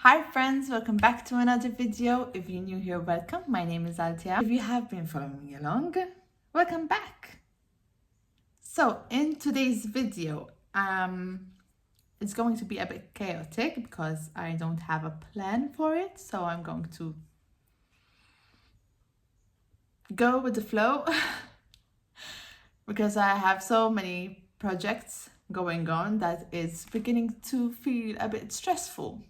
Hi friends, welcome back to another video. If you're new here, welcome. My name is Altia. If you have been following me along, welcome back. So in today's video, it's going to be a bit chaotic because I don't have a plan for it. So I'm going to go with the flow because I have so many projects going on that it's beginning to feel a bit stressful.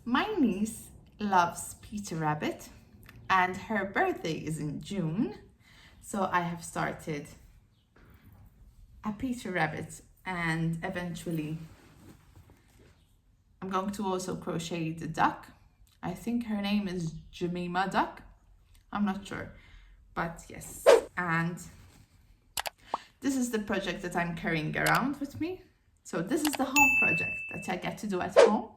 My niece loves Peter Rabbit and her birthday is in June. So I have started a Peter Rabbit and eventually I'm going to also crochet the duck. I think her name is Jemima Duck. I'm not sure, but yes. And this is the project that I'm carrying around with me. So this is the home project that I get to do at home.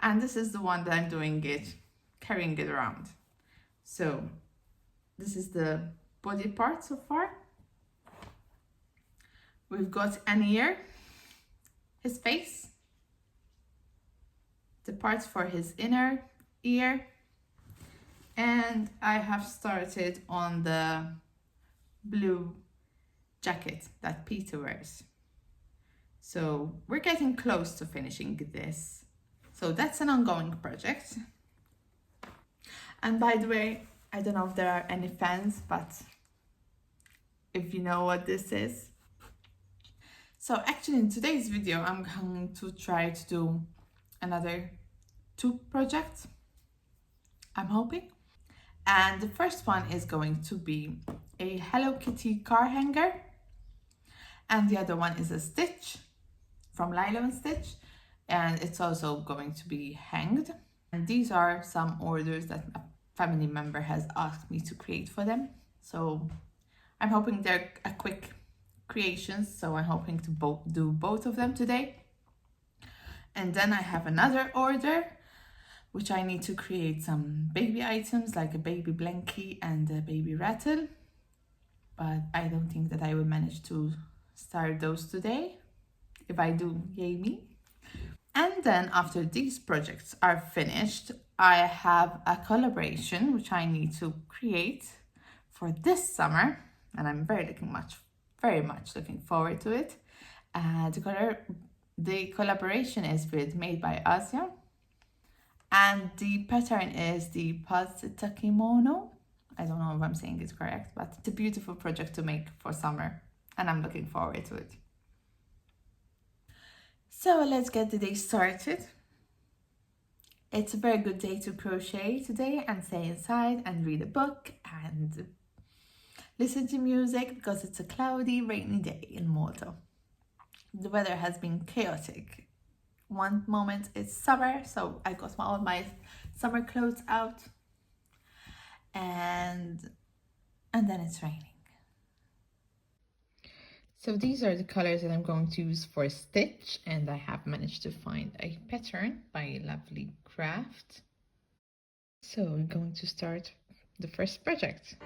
And this is the one that I'm carrying it around. So this is the body part so far. We've got an ear, his face, the parts for his inner ear, and I have started on the blue jacket that Peter wears. So we're getting close to finishing this. So that's an ongoing project. And by the way, I don't know if there are any fans, but if you know what this is. So actually in today's video, I'm going to try to do another 2 projects, I'm hoping. And the first one is going to be a Hello Kitty car hanger. And the other one is a stitch from Lilo Stitch. And it's also going to be hanged. And these are some orders that a family member has asked me to create for them. So I'm hoping they're a quick creations. So I'm hoping to do both of them today. And then I have another order, which I need to create some baby items like a baby blankie and a baby rattle. But I don't think that I will manage to start those today. If I do, yay me. And then after these projects are finished, I have a collaboration which I need to create for this summer. And I'm very much looking forward to it. The collaboration is with Made by Asia. And the pattern is the Pazita Kimono. I don't know if I'm saying it correct, but it's a beautiful project to make for summer. And I'm looking forward to it. So let's get the day started. It's a very good day to crochet today and stay inside and read a book and listen to music because it's a cloudy, rainy day in Malta. The weather has been chaotic. One moment it's summer, so I got all my summer clothes out, and then it's raining. So these are the colors that I'm going to use for stitch, and I have managed to find a pattern by Lovely Craft. So we're going to start the first project.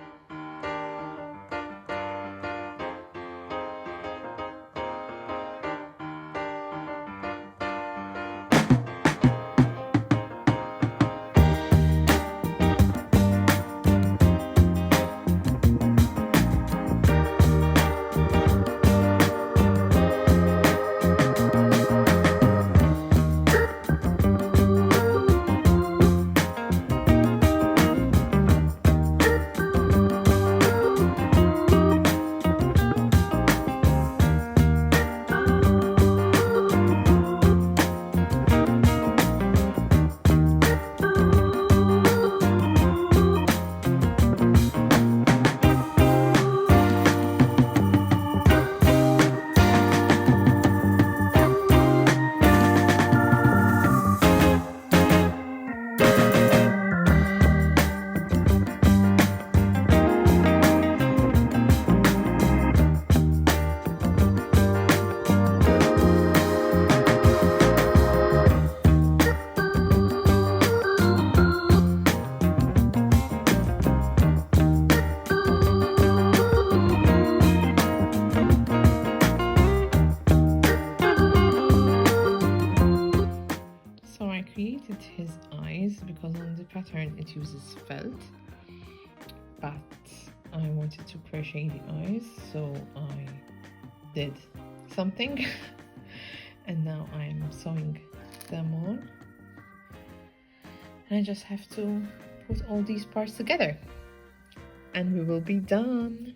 pattern, it uses felt, but I wanted to crochet the eyes, so I did something and now I'm sewing them on, and I just have to put all these parts together and we will be done.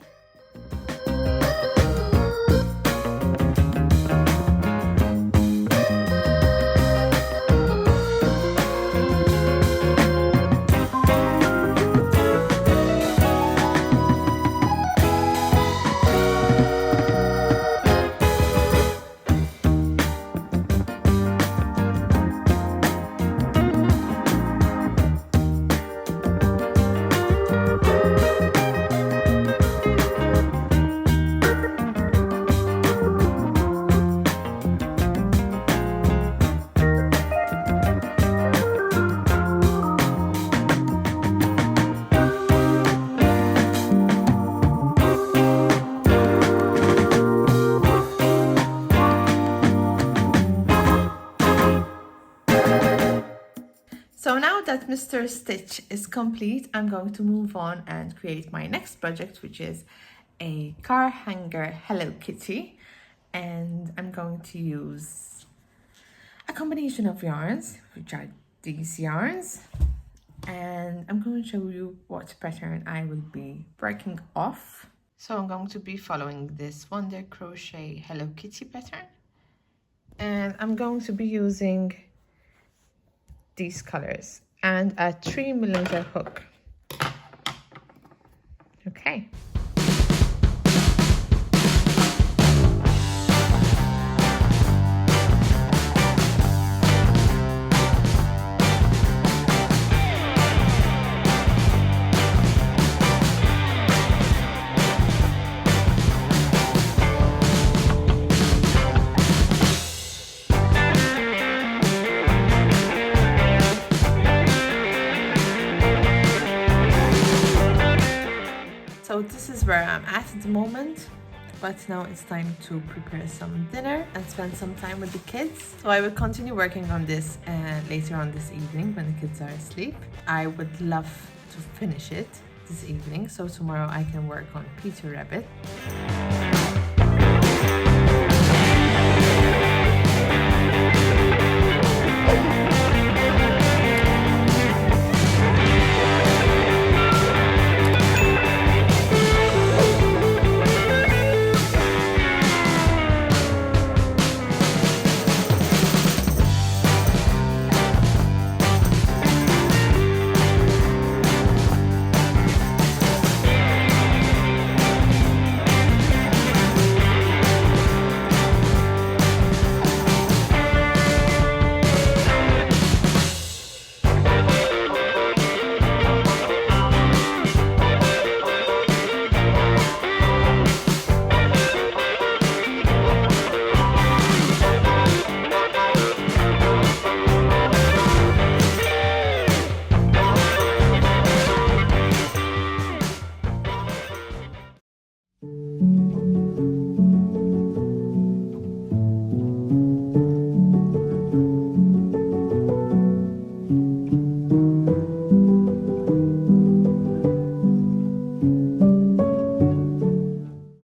So now that Mr. Stitch is complete, I'm going to move on and create my next project, which is a car hanger Hello Kitty. And I'm going to use a combination of yarns, which are these yarns. And I'm going to show you what pattern I will be working off. So I'm going to be following this Wonder Crochet Hello Kitty pattern. And I'm going to be using these colors and a 3mm hook. Okay. So this is where I'm at the moment, but now it's time to prepare some dinner and spend some time with the kids. So I will continue working on this later on this evening when the kids are asleep. I would love to finish it this evening, so tomorrow I can work on Peter Rabbit.